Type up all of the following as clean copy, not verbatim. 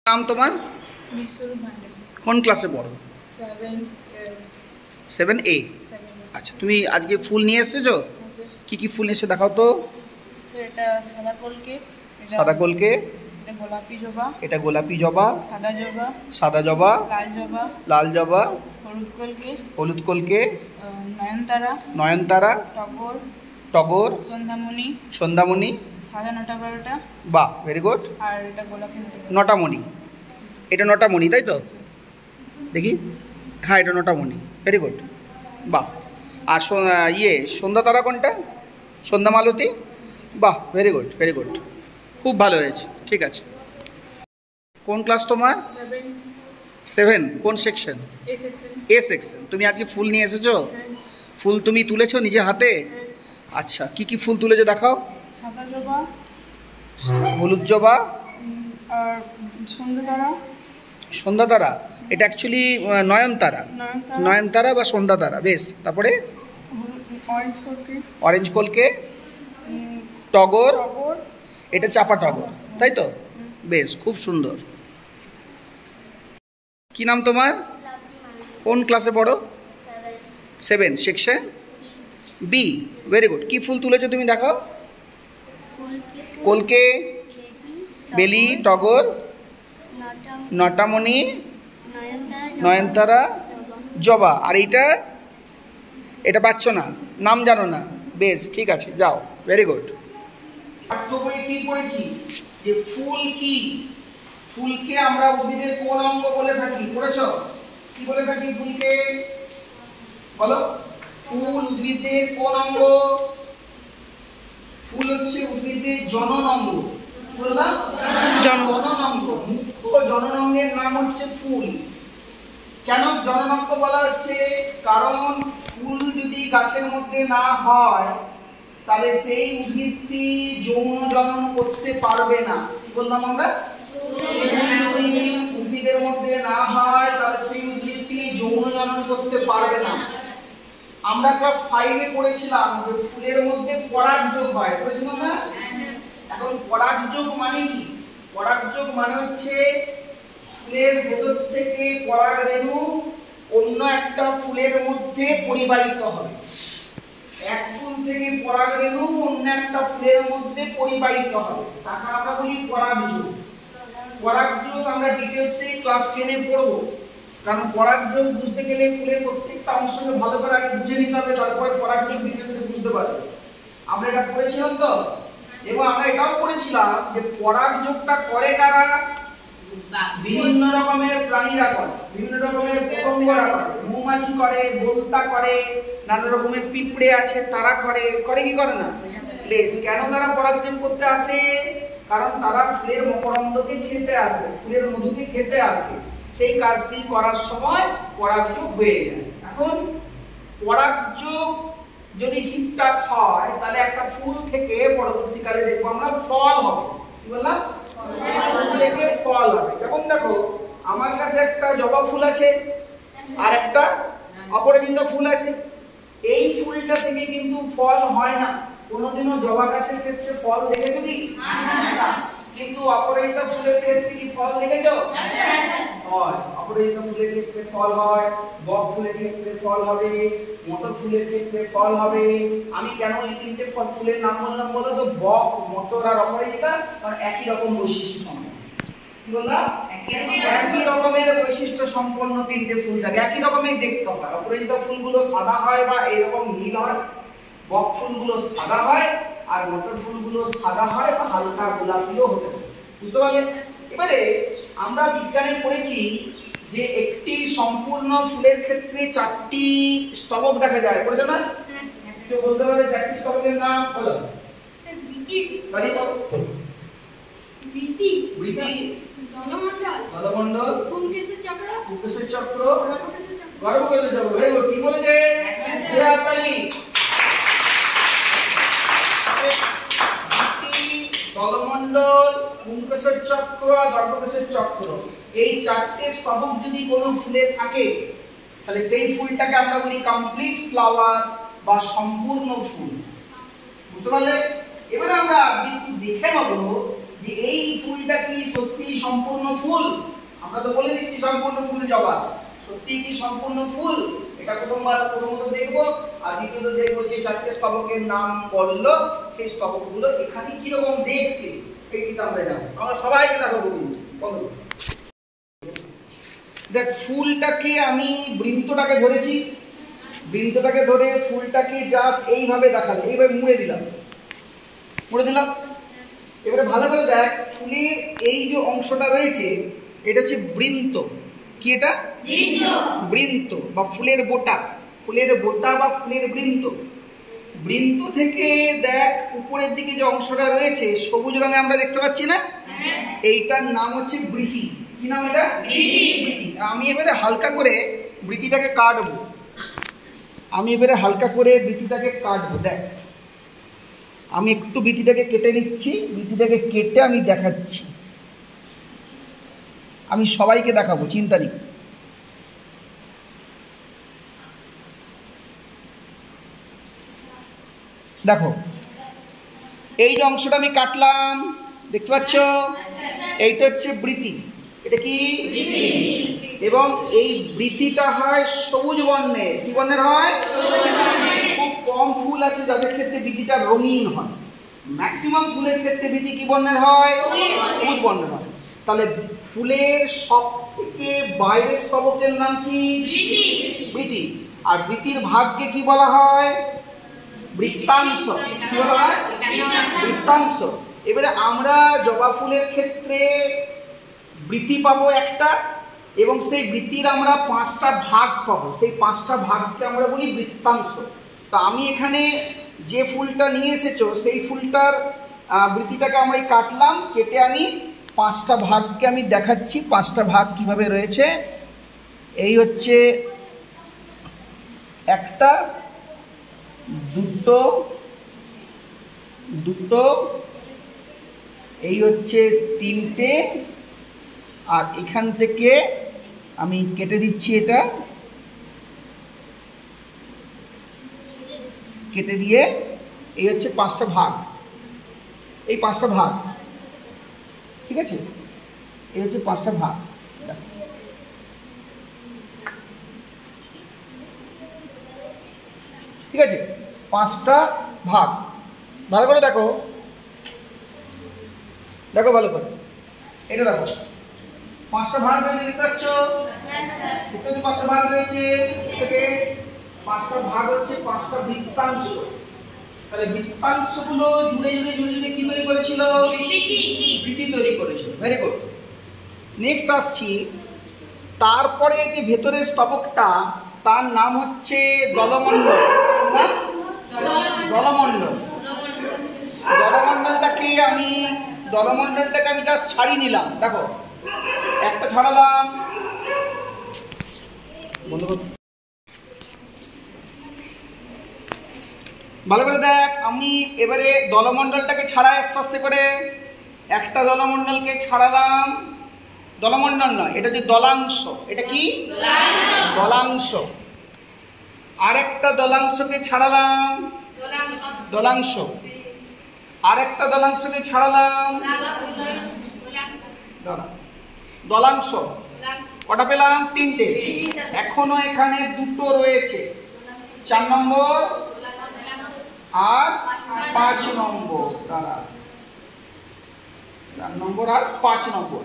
নাম তোমার? কোন ক্লাসে পড়ো? 7A। আচ্ছা, তুমি আজকে ফুল নিয়ে এসেছো? কি কি ফুল এসে দেখাও তো। এটা সাদা কলকে, সাদা কলকে, এটা গোলাপি জবা, এটা গোলাপি জবা, সাদা জবা, সাদা জবা, লাল জবা, লাল জবা, হলুদ কলকে, হলুদ কলকে, নয়নতারা, নয়নতারা, টগর, টগর, সন্ধ্যামণি, সন্ধ্যামণি। সাদা নটা-বারোটা। বাহ, ভেরি গুড। আর এটা গোলাপি নটামণি। এটা নটামণি, তাই তো? দেখি, হ্যাঁ এটা নটামণি, ভেরি গুড। বাহ। আর সন্ধ্যা তারা কোনটা? সন্ধ্যা মালতী। বাহ, ভেরি গুড, ভেরি গুড, খুব ভালো হয়েছে। ঠিক আছে, কোন ক্লাস তোমার? 7। কোন সেকশন? এ সেকশন। তুমি আজকে ফুল নিয়ে এসেছো? ফুল তুমি তুলেছো নিজে হাতে? আচ্ছা, কি কি ফুল তুলেছো দেখাও। সাদা জবা, হলুদ জবা, আর সন্ধ্যাতারা। সন্ধ্যাতারা, এটা অ্যাকচুয়ালি নয়নতারা। নয়নতারা বা সন্ধ্যাতারা, বেশ। তারপরে অরেঞ্জ কলকে, অরেঞ্জ কলকে, টগর, এটা চাপা টগর, তাই তো? বেশ, খুব সুন্দর। কি নাম তোমার? কোন ক্লাসে পড়ো? 7 সেকশন বি। Very good. কি ফুল তুলেছো তুমি দেখাও। কলকে, বেলি, টগর, নটামণি, নয়নতারা, জবা। আর এইটা? এটা পাচ্ছ না, নাম জানো না। বেশ, ঠিক আছে, যাও। Very good. পাঠ্য বইয়ে কি পড়েছি যে ফুল কি? ফুলকে আমরা উদ্ভিদের কোন অঙ্গ বলে থাকি? পড়েছো? কি বলে থাকি ফুলকে? বলো। ফুল উদ্ভিদের কোন অঙ্গ? ফুল হচ্ছে উদ্ভিদের জনন অঙ্গ। বললাম জনন অঙ্গ। মুখ্য জনন অঙ্গের নাম হচ্ছে ফুল। কেন জনন অঙ্গ বলা হচ্ছে? কারণ ফুল যদি গাছের মধ্যে না হয় তাহলে সেই উদ্ভিদটি যৌন জনন করতে পারবে না। কি বললাম আমরা? যদি উদ্ভিদের মধ্যে না হয় তাহলে সেই উদ্ভিদটি যৌন জনন করতে পারবে না। আমরা ক্লাস 5-এ পড়েছিলাম যে ফুলের মধ্যে পরাগযোগ হয়, পড়েছিলাম না? এখন পরাগযোগ মানে কি? পরাগযোগ মানে হচ্ছে ফুলের ভেতর থেকে পরাগ রেণু অন্য একটা ফুলের মধ্যে পরিবাহিত হবে। এক ফুল থেকে পরাগ রেণু অন্য একটা ফুলের মধ্যে পরিবাহিত হবে, তাকে আমরা বলি পরাগযোগ। পরাগযোগ আমরা ডিটেইলসে ক্লাস 10-এ পড়ব। কারণ পরাগযোগ বুঝতে গেলে ফুলের প্রত্যেকটা অংশকে ভালো করে আগে বুঝে নিতে হবে, তারপরে পরাগযোগ ডিটেইলসে বুঝতে পারবে। আমরা এটা পড়েছিলাম তো? এবং আমরা এটাও পড়েছিলাম যে পরাগযোগটা করে কারা? বিভিন্ন রকমের প্রাণীরা করে, বিভিন্ন রকমের পতঙ্গরা করে। মৌমাছি করে, বোলতা করে, নানা রকমের পিঁপড়ে আছে তারা করে। করে কি করে না? বেশ। কেন তারা পরাগযোগ করতে আসে? কারণ তারা ফুলের মকরন্দকে খেতে আসে, ফুলের মধুকে খেতে আসে। সেই কাজটি করার সময় পরাগযোগ হয়ে যায়। এখন পরাগযোগ যদি ঠিকঠাক হয় তাহলে একটা ফুল থেকে পরবর্তীকালে দেখবো আমরা ফল হবে। কি বললাম? ফুল থেকে ফল হবে। যেমন দেখো, আমার কাছে একটা জবা ফুল আছে আর একটা অপরাজিতা ফুল আছে। এই ফুলটা থেকে কিন্তু ফল হয় না। কোনোদিনও জবা গাছের ক্ষেত্রে ফল দেখেছো কি? না। কিন্তু অপরাজিতা ফুলের ক্ষেত্রে কি ফল দেখেছো? হয়। অপরাজিতা ফুলের ক্ষেত্রে ফল হয়, বক ফুলের ক্ষেত্রে ফল হবে, মটর ফুলের ক্ষেত্রে ফল হবে। আমি কেন এই তিনটে ফুলের নাম বললাম বলো তো? বক, মটর আর অপরাজিতা, কারণ একই রকম বৈশিষ্ট্য সম্পন্ন। কি বললাম? একই রকমের বৈশিষ্ট্য সম্পন্ন তিনটে ফুল থাকে, একই রকমের দেখতে হয়। অপরাজিতা ফুলগুলো সাদা হয় বা এরকম নীল হয়, বক ফুলগুলো সাদা হয়, আর মটর ফুলগুলো সাদা হয় বা হালকা গোলাপিও হতে পারে। বুঝতে পারলে? এবারে আমরা বিজ্ঞানে পড়েছি যে একটি সম্পূর্ণ ফুলের ক্ষেত্রে 4টি স্তবক দেখা যায়। পড়েছো না? কেউ বলতে পারবে 4টি স্তবকের নাম? বলো। স্যার বৃতি, বাড়ি বলো। বৃতি, বৃতি, দলমণ্ডল, দলমণ্ডল, পুংকেশর চক্র, পুংকেশর চক্র, গর্ভকেশর চক্র। গর্ভকেশর চক্র। Very good. কি বলেছে? হাততালি। দলমণ্ডল, পুংকেশর চক্র, গর্ভকেশর চক্র, এই 4টে স্তবক যদি কোনো ফুলে থাকে তাহলে সেই ফুলটাকে আমরা বলি কমপ্লিট ফ্লাওয়ার বা সম্পূর্ণ ফুল। বুঝতে পারলে? এবারে আমরা একটু দেখে নেব যে এই ফুলটা কি সত্যি সম্পূর্ণ ফুল? আমরা তো বলে দিচ্ছি সম্পূর্ণ ফুল জবা, সত্যি কি সম্পূর্ণ ফুল? এটা প্রথমত দেখবো, আর দ্বিতীয়ত দেখবো যে চারটে স্তবকের নাম বললো সেই স্তবকগুলো এখানে কিরকম দেখতে সেইটা আমরা জানবো। আমরা সবাইকে দেখাবো কিন্তু বন্ধ করছি। দেখ, ফুলটাকে আমি বৃন্তটাকে ধরেছি, বৃন্তটাকে ধরে ফুলটাকে জাস্ট এইভাবে দেখালাম, এইভাবে মুড়ে দিলাম। এবারে ভালো করে দেখ, ফুলের এই যে অংশটা রয়েছে এটা হচ্ছে বৃন্ত। কি এটা? বৃন্ত বা ফুলের বোটা, বা ফুলের বৃন্ত। বৃন্ত থেকে দেখ উপরের দিকে যে অংশটা রয়েছে সবুজ রঙে আমরা দেখতে পাচ্ছি না, এইটার নাম হচ্ছে বৃতি। কি নাম এটা? বৃতি। আমি এবারে হালকা করে বৃতিটাকে কাটবো, দেখ আমি একটু বৃতিটাকে কেটে নিচ্ছি, বৃতিটাকে কেটে আমি দেখাচ্ছি, আমি সবাইকে দেখাবো, চিন্তা নেই। দেখো এই যে অংশটা আমি কাটলাম দেখতে পাচ্ছ, এইটা হচ্ছে বৃতি। এটা কি? এবং এই বৃতিটা হয় সবুজ বর্ণের। কি বর্ণের হয়? খুব কম ফুল আছে যাদের ক্ষেত্রে বৃতিটা রঙিন হয়, ম্যাক্সিমাম ফুলের ক্ষেত্রে বৃতি কি বর্ণের হয়? সবুজ বর্ণের হয়। তাহলে ফুলের সব থেকে বাইরের স্তবকের নাম কি? বৃতি। আর বৃতির ভাগকে কি বলা হয়? বৃত্তাংশ। কি বলা হয়? বৃত্তাংশ। এবারে আমরা জবা ফুলের ক্ষেত্রে বৃতি পাবো একটা, এবং সেই বৃতির আমরা 5টা ভাগ পাবো, সেই 5টা ভাগকে আমরা বলি বৃত্তাংশ। তা আমি এখানে যে ফুলটা নিয়ে এসেছো সেই ফুলটার বৃতিটাকে আমরা কাটলাম, কেটে আমি 5টা ভাগকে আমি দেখাচ্ছি 5টা ভাগ কিভাবে রয়েছে। এই হচ্ছে একটা, দুটো, এই হচ্ছে 3টে, আর এখান থেকে আমি কেটে দিচ্ছি, এটা কেটে দিয়ে এই হচ্ছে 5টা ভাগ, এই 5টা ভাগ, ঠিক আছে? এই হচ্ছে 5টা ভাগ। ঠিক আছে, 5টা ভাগ। ভালো করে দেখো, ভালো করে এটা দেখো, 5টা ভাগ রয়েছে, দেখতে পাচ্ছ? 5টা ভাগ রয়েছে, থেকে 5টা ভাগ হচ্ছে 5টা বৃত্তাংশ। তাহলে বৃত্তাংশগুলো জুড়ে কি তৈরি করেছিল? বৃতি তৈরি করেছিল। Very good. নেক্সট আসছি, তারপরে যে ভেতরের স্তবকটা তার নাম হচ্ছে দলমণ্ডল। দলমণ্ডলটাকে আমি জাস্ট ছাড়িয়ে নিলাম। দেখো একটা ছাড়ালাম, বন্ধ কর, ভালো করে দেখ। আমি এবারে দলমণ্ডলটাকে ছাড়াই আস্তে আস্তে করে, একটা দলমণ্ডলকে ছাড়ালাম, দলমণ্ডল নয়, এটা যে দলাংশ, এটা কি? দলাংশ। আরেকটা দলাংশকে ছাড়ালাম, দলাংশ। আরেকটা দলাংশকে ছাড়ালাম, দলাংশ। কটা পেলাম? 3টে। এখনো এখানে 2টো রয়েছে, 4 নম্বর আর 5 নম্বর। দাঁড়া, 4 নম্বর আর 5 নম্বর।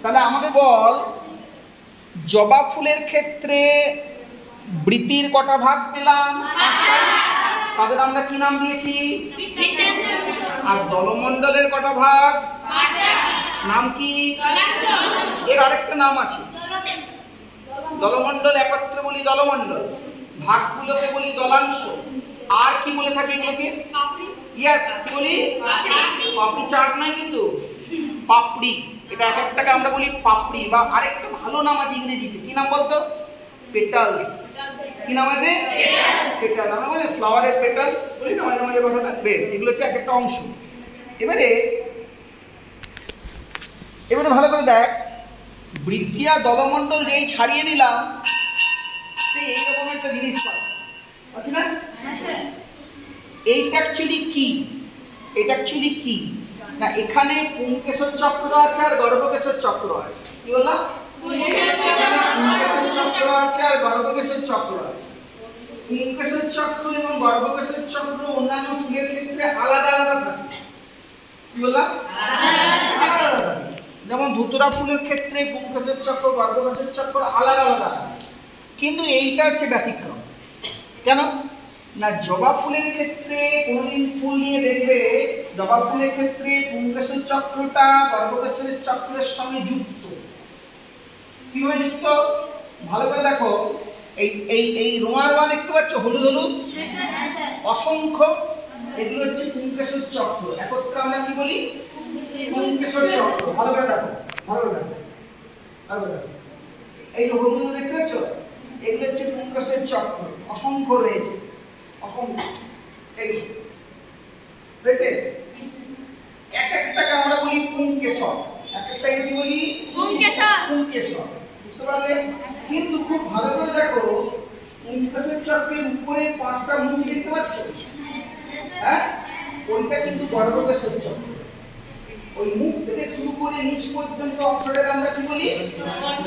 তাহলে আমাকে বল, জবা ফুলের ক্ষেত্রে বৃতির কটা ভাগ পেলাম? 5টা। তাদের আমরা কি নাম দিয়েছি? আর দলমণ্ডলের কটা ভাগ? 5টা। নাম কি? এর আরেকটা নাম আছে, দলমণ্ডল একত্রে বলি দলমণ্ডল, ভাগগুলোকে বলি দলাংশ। আর কি বলে থাকি এগুলোকে? ইয়েস, কি বলি? পাপড়ি চাট নয় কিন্তু, পাপড়ি। এটা এক একটাকে আমরা বলি পাপড়ি, বা আরেকটা ভালো নাম আছে ইংরেজিতে। কি নাম বলতো? পেটালস। কি নাম আছে? পেটাল। আমরা মানে ফ্লাওয়ারের পেটালস বলি না মাঝে মাঝে কথাটা। বেশ, এগুলো হচ্ছে এক একটা অংশ। এবারে ভালো করে দেখ, বৃতি আর দলমণ্ডল যেই ছাড়িয়ে দিলাম, সেই এইরকম একটা জিনিস পাচ্ছি না? এইটা অ্যাকচুয়ালি কি? না, এখানে পুংকেশর চক্র আছে আর গর্ভকেশর চক্র আছে। কি বললাম? পুংকেশর চক্র আছে আর গর্ভকেশর চক্র আছে। পুংকেশর চক্র এবং গর্ভকেশর চক্র অন্যান্য ফুলের ক্ষেত্রে আলাদা আলাদা থাকে। কি বললাম? আলাদা আলাদা থাকে। যেমন ধুতুরা ফুলের ক্ষেত্রে পুংকেশর চক্র গর্ভকেশর চক্র আলাদা আলাদা আছে, কিন্তু এইটা হচ্ছে ব্যতিক্রম। কেন না, জবা ফুলের ক্ষেত্রে কোনদিন ফুল নিয়ে দেখবে জবা ফুলের ক্ষেত্রে পুংকেশর চক্রটা গর্ভকেশরের চক্রের সঙ্গে যুক্ত। কিভাবে যুক্ত? ভালো করে দেখো, এই এই এই রোমা দেখতে পাচ্ছ, হলুদ হলুদ অসংখ্য, এগুলো হচ্ছে পুংকেশর চক্র। একত্রে আমরা কি বলি? পুংকেশর চক্র। ভালো করে দেখো, ভালো করে দেখো, ভালো করে দেখো, এই যে হলুদ দেখতে পাচ্ছ, এগুলো হচ্ছে পুংকেশর চক্র। অসংখ্য রয়েছে, অসংখ্য এই রয়েছে। এক একটাকে আমরা বলি পুংকেশর, এক একটাকে কি বলি? পুংকেশর। বুঝতে পারলে? কিন্তু খুব ভালো করে দেখো, পুংকেশর চক্রের উপরে 5টা মুখ দেখতে পাচ্ছ, হ্যাঁ, ওইটা কিন্তু গর্ভকেশর চক্র। ওই মুখ থেকে শুরু করে নিচ পর্যন্ত অংশটাকে আমরা কি বলি?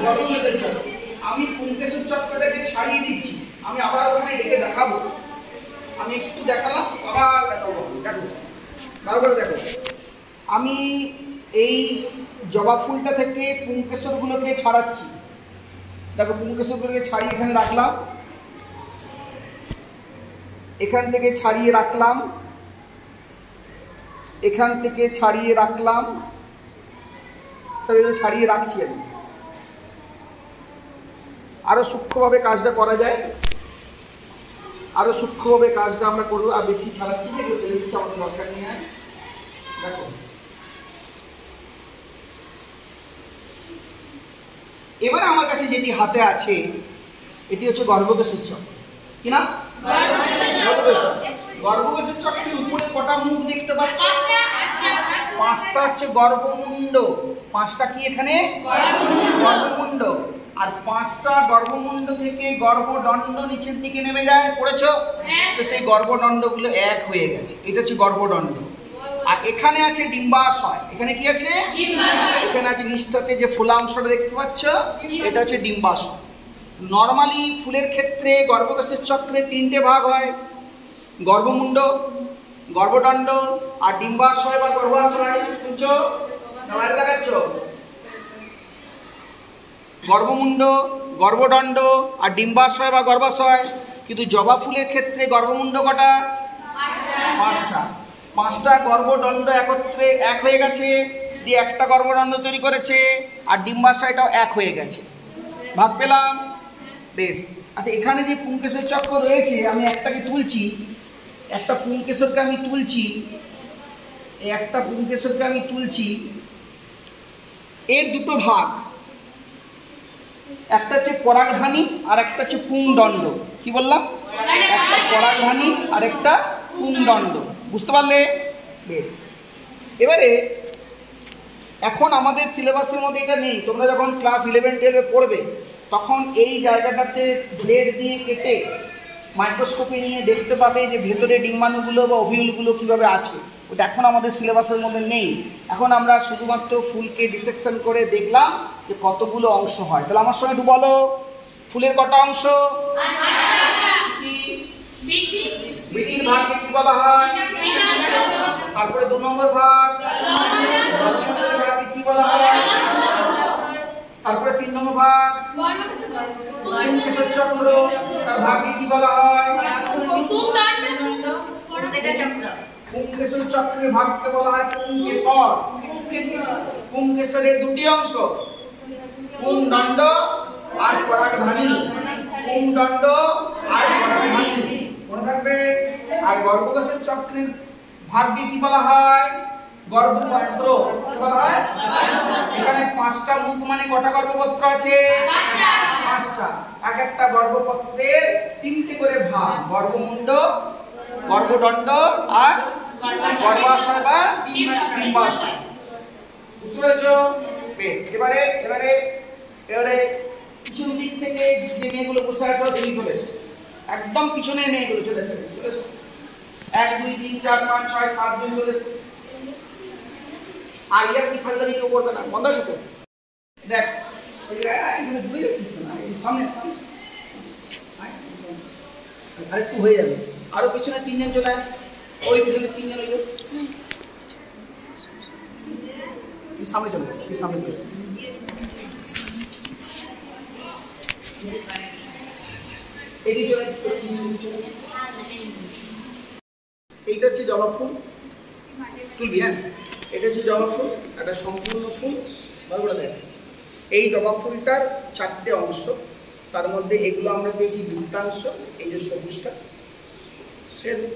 গর্ভকেশর চক্র। আমি পুংকেশর চক্রটাকে ছাড়িয়ে দিচ্ছি, আমি আবার ওখানে ডেকে দেখাবো। আমি একটু দেখালাম, আবার দেখাবো। দেখো, ভালো করে দেখো, আমি এই জবা ফুলটা থেকে পুংকেশরগুলোকে ছাড়াচ্ছি। দেখো, পুংকেশরগুলোকে ছাড়িয়ে এখানে রাখলাম, এখান থেকে ছাড়িয়ে রাখলাম, এখান থেকে ছাড়িয়ে রাখলাম, সব এগুলো ছাড়িয়ে রাখছি। আমি আরো সূক্ষ্মভাবে কাজটা করা যায়, আরো সূক্ষ্মভাবে কাজটা আমরা করবো। আর বেশি ছাড়াচ্ছি না, এগুলো ফেলে দিচ্ছি, আমাদের দরকার নেই। দেখো, এবারে আমার কাছে যেটি হাতে আছে এটি হচ্ছে গর্ভকেশর চক্র। কি না? গর্ভকেশর চক্রের উপরে কটা মুখ দেখতে পাচ্ছ? 5টা হচ্ছে গর্ভমুণ্ড। 5টা কি এখানে? গর্ভমুণ্ড। আর 5টা গর্ভমুণ্ড থেকে গর্ভদণ্ড নিচের দিকে নেমে যায়, পড়েছো? তো সেই গর্ভদণ্ডগুলো এক হয়ে গেছে, এটা হচ্ছে গর্ভদণ্ড। আর এখানে আছে ডিম্বাশয়। এখানে কি আছে? এখানে আছে নিচটাতে যে ফোলাংশটা দেখতে পাচ্ছ, এটা হচ্ছে ডিম্বাশয়। নরমালি ফুলের ক্ষেত্রে গর্ভকেশর চক্রে 3টে ভাগ হয়: গর্ভমুণ্ড, গর্ভদণ্ড আর ডিম্বাশয় বা গর্ভাশয়। শুনছো? বাইরে দেখাচ্ছ? গর্ভমুণ্ড, গর্ভদণ্ড আর ডিম্বাশয় বা গর্ভাশয়। কিন্তু জবা ফুলের ক্ষেত্রে গর্ভমুণ্ড কটা? 5টা। 5টা গর্ভদণ্ড একত্রে এক হয়ে গেছে, দিয়ে একটা গর্ভদণ্ড তৈরি করেছে, আর ডিম্বাশয়টাও এক হয়ে গেছে। ভাগ পেলাম? বেশ। আচ্ছা, এখানে যে পুংকেশর চক্র রয়েছে, আমি একটাকে তুলছি, একটা পুংকেশরকে আমি তুলছি, এই একটা পুংকেশরকে আমি তুলছি। এর দুটো ভাগ, একটা হচ্ছে পরাগধানী আর একটা হচ্ছে পুংদণ্ড। কি বললাম? একটা পরাগধানী আর একটা পুংদণ্ড। বুঝতে পারলে? বেশ। এবারে এখন আমাদের সিলেবাসের মধ্যে এটা নেই, তোমরা যখন ক্লাস 11-12 পড়বে তখন এই জায়গাটাতে ব্লেড দিয়ে কেটে মাইক্রোস্কোপে নিয়ে দেখতে পাবে যে ভেতরে ডিম্বাণুগুলো বা ওভিউলগুলো কীভাবে আছে। ওটা এখন আমাদের সিলেবাসের মধ্যে নেই। এখন আমরা শুধুমাত্র ফুলকে ডিসেকশন করে দেখলাম যে কতগুলো অংশ হয়। তাহলে আমার সঙ্গে একটু বলো, ফুলের কটা অংশ? কি? বিটির ভাগকে কি বলা হয়? তারপরে 2 নম্বর ভাগ ভাগকে কি বলা হয়? তারপরে 3 নম্বর ভাগ পুংকেশর চক্র, তার ভাগকে কি বলা হয়? পুংকেশর চক্রের ভাগকে বলা হয় পুংকেশর। পুংকেশরের 2টি অংশ, পুংদণ্ড আর পরাগধানী। পুংদণ্ড আর পরাগধানী মনে থাকবে। আর গর্ভকেশর চক্রের ভাগকে কি বলা হয়? গর্ভপত্র। কি বলা হয়? এখানে 5টা মুখ মানে কটা গর্ভপত্র আছে? 5টা। এক একটা গর্ভপত্রের 3টে করে ভাগ: গর্ভমুণ্ড, গর্ভদণ্ড আর গর্ভাশয় বা ডিম্বাশয়। বুঝতে পেরেছো? বেশ। এবারে এবারে এবারে পিছন দিক থেকে যে মেয়েগুলো বসে আছে দেখি চলে এসো, একদম পিছনে মেয়েগুলো চলে এসো, চলে এসো। 1 2 3 4 5 6 7 জন চলে এসো। আর ইয়ার কি ফাজলামি কেউ করবে না, বন্ধ আছে তো? দেখ ওই এখানে দূরে যাচ্ছিস না, এই সামনে সামনে আরেকটু হয়ে যাবে। আরো পেছনে 3 জন চলে আয়, ওই পেছনে 3 জন, ওই যে তুই সামনে চলে, তুই সামনে চলে। এদিকে চলে, চলে। এইটা হচ্ছে জবা ফুল, তুলবি হ্যাঁ। এটা হচ্ছে জবা ফুল, একটা সম্পূর্ণ ফুল। ভালো করে দেখ, এই জবা ফুলটার 4টে অংশ, তার মধ্যে এগুলো আমরা পেয়েছি বৃত্তাংশ, এই যে সবুজটা, ঠিক আছে?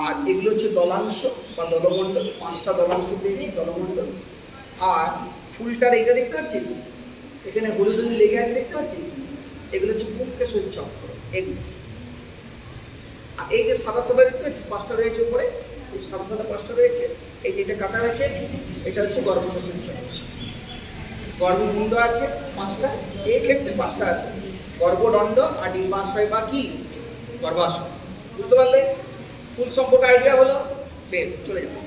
আর এগুলো হচ্ছে দলাংশ বা দলমণ্ডল, 5টা দলাংশ পেয়েছি, দলমণ্ডল। আর ফুলটার এইটা দেখতে পাচ্ছিস, এখানে হলুদ হলুদ লেগে আছে দেখতে পাচ্ছিস, এগুলো হচ্ছে পুংকেশর চক্র। এগুলো আর এই যে সাদা সাদা দেখতে পাচ্ছিস 5টা রয়েছে উপরে, এই সাদা সাদা 5টা রয়েছে, এই যে এটা কাটা হয়েছে, এটা হচ্ছে গর্ভকেশর চক্র। গর্ভমুণ্ড আছে 5টা, এই ক্ষেত্রে 5টা আছে, গর্ভদণ্ড আর ডিম্বাশয় বা কি গর্ভাশয়। বুঝতে পারলে? ফুল সম্পর্কে আইডিয়া হলো, বেশ চলে যাবে।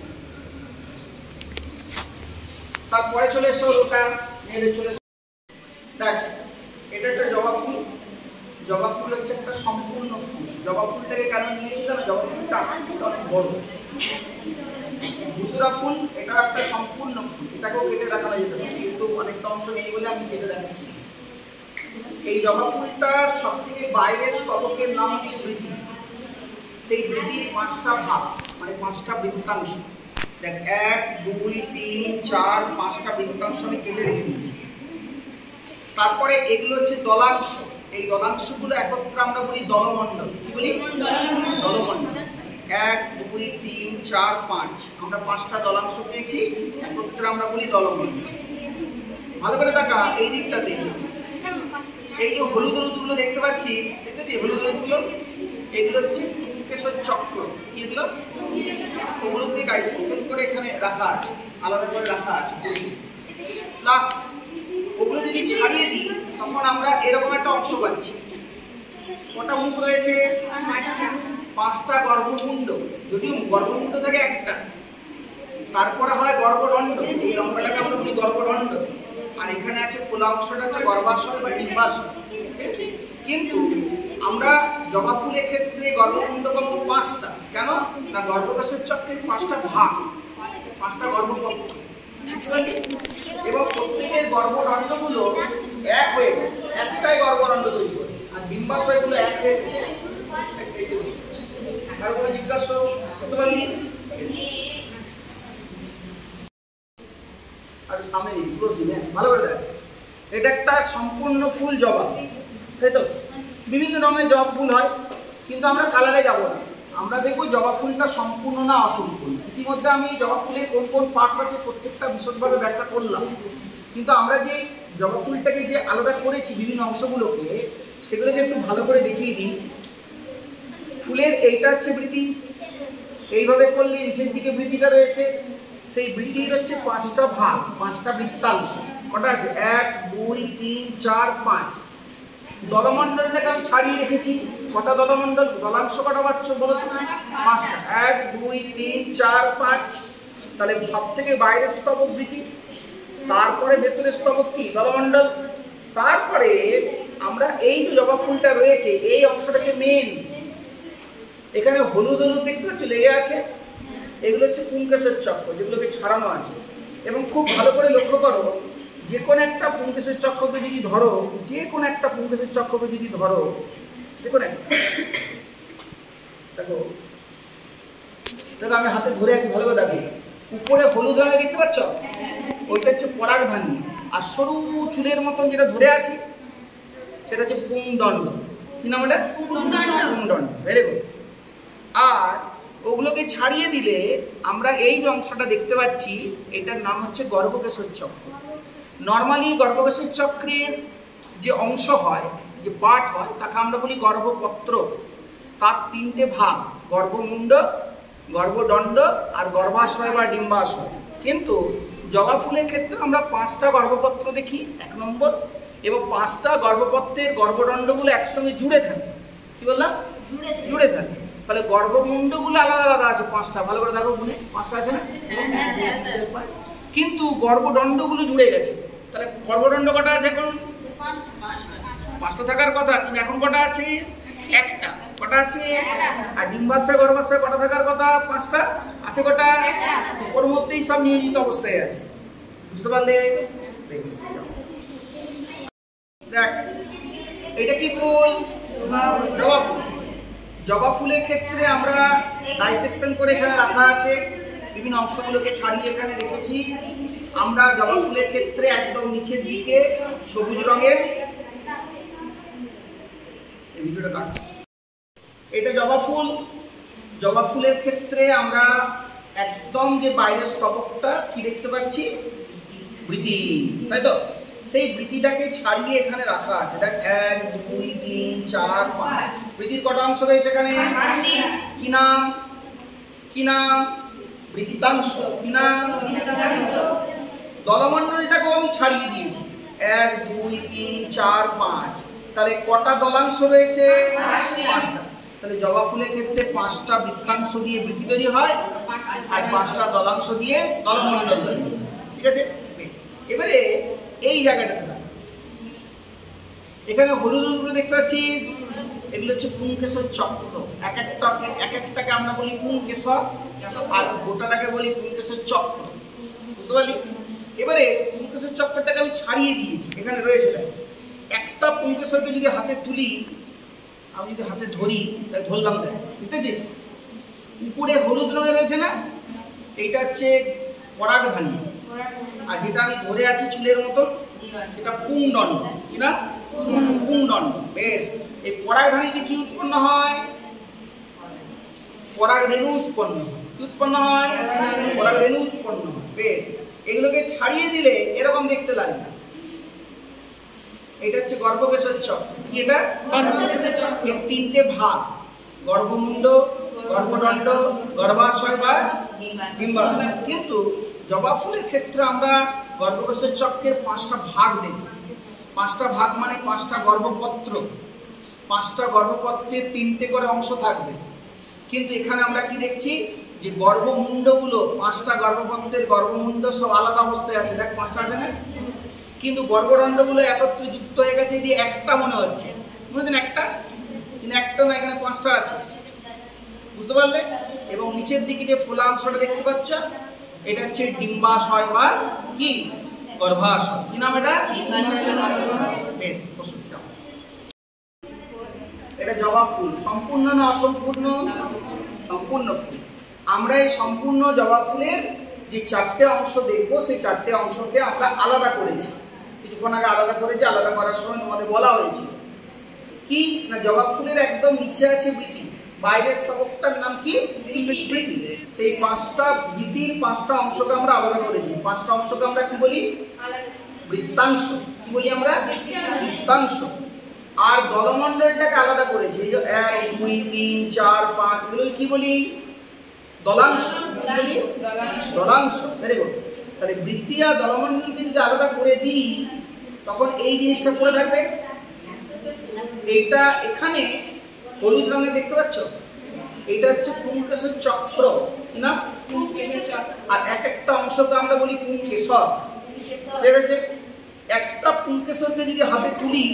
তারপরে চলে এসো ওটা মেয়েদের চলে এসো। দেখ এটা একটা জবা ফুল, জবা ফুল হচ্ছে একটা সম্পূর্ণ ফুল। জবা ফুলটাকে কেন নিয়েছি জানো? জবা ফুলটা অনেক বড়। দুসরা ফুল এটা একটা সম্পূর্ণ ফুল, এটাকেও কেটে দেখানো যেতে পারে, কিন্তু অনেকটা অংশ নেই বলে আমি কেটে দেখাচ্ছি। এই জবা ফুলটার সব থেকে বাইরের স্তবকের নাম হচ্ছে বৃদ্ধি। সেই বৃদ্ধির 5টা ভাগ, মানে 5টা বৃত্তাংশ। দেখ 1 2 3 4 5টা বৃত্তাংশ আমি কেটে রেখে দিয়েছি। তারপরে এগুলো হচ্ছে দলাংশ, এই দলাংশগুলো একত্রে আমরা বলি দলমণ্ডল। কি বলি? দলমণ্ডল। 1 2 3 4 5, আমরা 5টা দলাংশ পেয়েছি, একত্রে আমরা বলি দলমণ্ডল। ভালো করে দেখা এই দিকটাতে, এই যে হলুদ হলুদগুলো দেখতে পাচ্ছিস, দেখতে হলুদ হলুদগুলো, এগুলো হচ্ছে পুংকেশর চক্র। কি এগুলো? ওগুলোকে ডাইসেকশন করে এখানে রাখা আছে, আলাদা করে রাখা আছে। প্লাস ওগুলো যদি ছাড়িয়ে দিই তখন আমরা এরকম একটা অংশ পাচ্ছি। কটা মুখ রয়েছে? 5টা গর্ভমুণ্ড, যদিও গর্ভমুণ্ড থাকে একটা। তারপরে হয় গর্ভদণ্ড, এই অংশটাকে আমরা বলি গর্ভদণ্ড। আর এখানে আছে ফলাংশটা হচ্ছে গর্ভাশয় বা ডিম্বাশয়। কিন্তু আমরা জবা ফুলের ক্ষেত্রে গর্ভমুণ্ড পাবো 5টা। কেন না? গর্ভকেশর চক্রের 5টা ভাগ, 5টা গর্ভপত্র, এবং প্রত্যেকের গর্ভদণ্ডগুলো এক হয়ে গেছে, একটাই গর্ভদণ্ড তৈরি করে। আর ডিম্বাশয়গুলো এক হয়ে গেছে। আর কোনো জিজ্ঞাসা করতে পারলি? আর সামনে নিবি, ক্লোজ দিবি, ভালো করে দেখ। এটা একটা সম্পূর্ণ ফুল জবা, তাই তো? বিভিন্ন রঙের জবা ফুল হয়, কিন্তু আমরা কালারে যাব না। আমরা দেখব জবা ফুলটা সম্পূর্ণ না অসম্পূর্ণ। ইতিমধ্যে আমি জবা ফুলের কোন কোন পার্টস আছে প্রত্যেকটা বিশদভাবে ব্যাখ্যা করলাম, কিন্তু আমরা যে জবা ফুলটাকে যে আলাদা করেছি বিভিন্ন অংশগুলোকে, সেগুলোকে একটু ভালো করে দেখিয়ে দিই। ফুলের এইটা হচ্ছে বৃতি, এইভাবে করলে নিচের দিকে বৃতিটা রয়েছে। সেই বৃতির হচ্ছে 5টা ভাগ, 5টা বৃত্তাংশ। কটা আছে? 1 2 3 4 5। দলমণ্ডলটাকে আমি ছাড়িয়ে রেখেছি। কটা দলমণ্ডল? দলাংশ কটা পাচ্ছ বলো? 5টা। 1 2 3 4 5। তাহলে সব থেকে বাইরের স্তবক বৃতি, তারপরে ভেতরের স্তবক কি? দলমণ্ডল। তারপরে আমরা এই যে জবা ফুলটা রয়েছে, এই অংশটাকে মেন, এখানে হলুদ হলুদ দেখতে পাচ্ছ লেগে আছে, এগুলো হচ্ছে পুংকেশর চক্র, যেগুলোকে ছাড়ানো আছে। এবং খুব ভালো করে লক্ষ্য করো, যে কোনো একটা পুংকেশর চক্রকে যদি ধরো, যে কোনো একটা পুংকেশর চক্রকে যদি ধরো, দেখো না, দেখো দেখো আমি হাতে ধরে আছি, ভালো করে দেখো। উপরে হলুদ রঙে দেখতে পাচ্ছ, ওইটা হচ্ছে পরাগধানী। আর সরু চুলের মতন যেটা ধরে আছে, সেটা হচ্ছে পুংদণ্ড। কি নাম ওটা? পুংদণ্ড। Very good. আর ওগুলোকে ছাড়িয়ে দিলে আমরা এই যে অংশটা দেখতে পাচ্ছি, এটার নাম হচ্ছে গর্ভকেশর চক্র। নর্মালি গর্ভকেশর চক্রের যে অংশ হয়, যে পার্ট হয়, তাকে আমরা বলি গর্ভপত্র। তার 3টে ভাগ, গর্ভমুণ্ড, গর্ভদণ্ড আর গর্ভাশয় বা ডিম্বাশয়। কিন্তু জবা ফুলের ক্ষেত্রে আমরা 5টা গর্ভপত্র দেখি, 1 নম্বর, এবং 5টা গর্ভপত্রের গর্ভদণ্ডগুলো একসঙ্গে জুড়ে থাকে। কি বললাম? জুড়ে থাকে। তাহলে গর্ভমুণ্ডগুলো আলাদা আলাদা আছে 5টা। ভালো করে দেখো, মনে 5টা আছে না? কিন্তু গর্ভদণ্ডগুলো জুড়ে গেছে। তাহলে গর্ভদণ্ড কটা আছে এখন? পাঁচটা থাকার কথা, কিন্তু এখন কটা আছে? একটা। কটা আছে? আর ডিম্বাশয় গর্ভাশয় কটা থাকার কথা? পাঁচটা। আছে কটা? ওর মধ্যেই সব নিয়োজিত অবস্থায় আছে। বুঝতে পারলে? দেখ, এটা কি ফুল? জবা ফুল। জবা ফুলের ক্ষেত্রে আমরা ডাইসেকশন করে এখানে রাখা আছে, বিভিন্ন অংশগুলোকে ছাড়িয়ে এখানে রেখেছি। আমরা জবা ফুলের ক্ষেত্রে একদম নিচের দিকে সবুজ রঙের, এটা জবা ফুল। জবা ফুলের ক্ষেত্রে আমরা একদম যে বাইরের স্তবকটা কি দেখতে পাচ্ছি? বৃতি, তাই তো? সেই বৃতিটাকে ছাড়িয়ে এখানে রাখা আছে। দেখ, 1 2 3 4 5। বৃতির কটা অংশ রয়েছে এখানে? কি নাম? কি নাম? বৃত্তাংশ। কি নাম? দলমণ্ডলটাকেও আমি ছাড়িয়ে দিয়েছি। 1 2 3 4 5। তাহলে কটা দলাংশ রয়েছে? 5টা। তাহলে জবা ফুলের ক্ষেত্রে 5টা বৃত্তাংশ দিয়ে বৃতি তৈরি হয়, আর 5টা দলাংশ দিয়ে দলমণ্ডল তৈরি হয়। ঠিক আছে? এবারে এই জায়গাটাতে দেখ, এখানে হলুদ হলুদ দেখতে পাচ্ছিস, এগুলো হচ্ছে পুংকেশর চক্র। এক একটাকে আমরা বলি পুংকেশর, আর গোটাটাকে বলি পুংকেশর চক্র। বুঝতে পারলি? এবারে পুংকেশর চক্রটাকে আমি ছাড়িয়ে দিয়েছি, এখানে রয়েছে। দেখ, একটা পুংকেশরকে যদি হাতে তুলি, আমি যদি হাতে ধরি, তাই ধরলাম, দেখ, বুঝতেছিস? উপরে হলুদ রঙে রয়েছে না, এইটা হচ্ছে পরাগধানী, আর যেটা আমি ধরে আছি চুলের মতো, সেটা পুংদণ্ড। কি না? পুংদণ্ড। বেশ, এই পরাগধানীতে কি উৎপন্ন হয়? পরাগ রেণু উৎপন্ন হয়। কি উৎপন্ন হয়? পরাগ রেণু উৎপন্ন হয়। বেশ, এগুলোকে ছাড়িয়ে দিলে এরকম দেখতে লাগবে। এটা হচ্ছে গর্ভকেশর চক্র। কি এটা? এর 3টে ভাগ: গর্ভমুণ্ড, গর্ভদণ্ড, গর্ভাশয় বা ডিম্বাশয়। কিন্তু জবা ফুলের ক্ষেত্রে আমরা গর্ভকেশর চক্রের 5টা ভাগ দেখব। 5টা ভাগ মানে 5টা গর্ভপত্র। 5টা গর্ভপত্রের 3টে করে অংশ থাকবে। কিন্তু এখানে আমরা কি দেখছি? যে গর্ভমুণ্ডগুলো, 5টা গর্ভপত্রের গর্ভমুণ্ড সব আলাদা অবস্থায় আছে। দেখ, 5টা আছে না? কিন্তু গর্ভদণ্ডগুলো একত্রে যুক্ত হয়ে গেছে, যে একটা মনে হচ্ছে। মনে হচ্ছে একটা, কিন্তু একটা না, এখানে 5টা আছে। বুঝতে পারলে? এবং নিচের দিকে যে ফোলা অংশটা দেখতে পাচ্ছ, এটা হচ্ছে ডিম্বাশয় বা কি? গর্ভাশয়। কি নাম এটা? বেশ, এটা জবা ফুল। সম্পূর্ণ না অসম্পূর্ণ? সম্পূর্ণ ফুল। আমরা এই সম্পূর্ণ জবা ফুলের যে 4টে অংশ দেখবো, সেই 4টে অংশকে আমরা আলাদা করেছি। কিছুক্ষণ আগে আলাদা করেছি, আলাদা করার সময় তোমাদের বলা হয়েছিল কি না, জবা ফুলের একদম নিচে আছে বৃতি, বাইরের স্তবকটার নাম কি? বৃতি। সেই 5টা বৃতির 5টা অংশকে আমরা আলাদা করেছি। 5টা অংশকে আমরা কি বলি? বৃত্তাংশ। কি বলি আমরা? বৃত্তাংশ। আর দলমণ্ডলটাকে আলাদা করেছি। এই যে 1 2 3 4 5, এগুলো কি বলি? দলাংশ। দলাংশ। Very good. তাহলে বৃত্তি আর দলমণ্ডলকে যদি আলাদা করে দিই, তখন এই জিনিসটা পড়ে থাকবে। এইটা এখানে হলুদ রঙে দেখতে পাচ্ছ, এটা হচ্ছে পুংকেশর চক্র। কি না? আর এক একটা অংশকে আমরা বলি পুংকেশর। ঠিক আছে? একটা পুংকেশরকে যদি হাতে তুলি,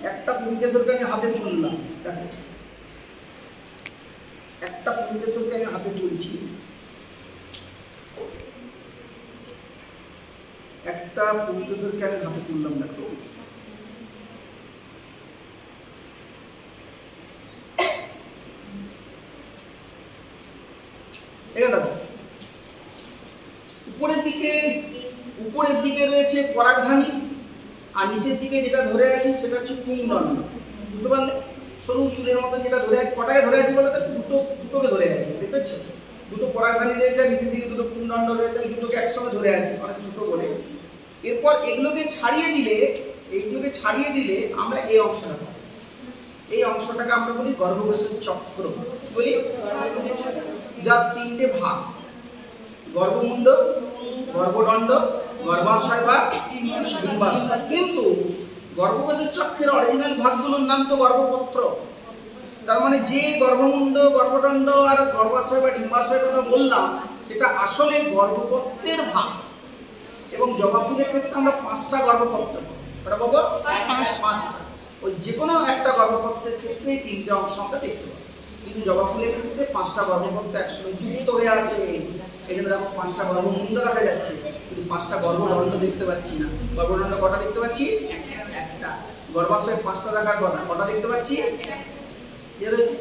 একটা পুংকেশরকে আমি হাতে তুললাম, একটা পুংকেশরকে আমি হাতে তুলছি, একটা পুংকেশরকে আমি হাতে তুললাম। দেখো, দেখো, উপরের দিকে রয়েছে পরাগধানী, আর নিচের দিকে যেটা ধরে আছি সেটা হচ্ছে পুংদণ্ড। বুঝতে পারলে? সরু চুলের মতো যেটা ধরে আছে, কটাকে ধরে আছে বলে? দুটোকে ধরে আছে। দেখতে পাচ্ছ? দুটো পরাগধানী রয়েছে, নিচের দিকে দুটো পুংদণ্ড রয়েছে, দুটোকে একসঙ্গে ধরে আছে, অনেক ছোট বলে। এরপর এগুলোকে ছাড়িয়ে দিলে আমরা এই অংশটা পাবো। এই অংশটাকে আমরা বলি গর্ভকেশর চক্র। বলি যার 3টে ভাগ: গর্ভমুণ্ড, গর্ভদণ্ড, গর্ভাশয় বা ডিম্বাশয়। কিন্তু গর্ভকেশর চক্রের অরিজিনাল ভাগগুলোর নাম তো গর্ভপত্র। তার মানে যে গর্ভমুণ্ড, গর্ভদণ্ড আর গর্ভাশয় বা ডিম্বাশয়ের কথা বললাম সেটা আসলে গর্ভপত্রের ভাগ। এবং জবা ফুলের ক্ষেত্রে আমরা 5টা গর্ভপত্র পাবো। কটা পাবো? 5টা। ওই যে কোনো একটা গর্ভপত্রের ক্ষেত্রে 3টে অংশ আমরা দেখতে পাবো, কিন্তু জবা ফুলের ক্ষেত্রে 5টা গর্ভপত্র একসঙ্গে যুক্ত হয়ে আছে। এখানে দেখো 5টা গর্ভমুণ্ড দেখা যাচ্ছে, কিন্তু 5টা গর্ভদণ্ড দেখতে পাচ্ছি না। গর্ভদণ্ড কটা দেখতে পাচ্ছি? একটা। গর্ভাশয় 5টা দেখার কথা, কটা দেখতে পাচ্ছি? কি রয়েছে?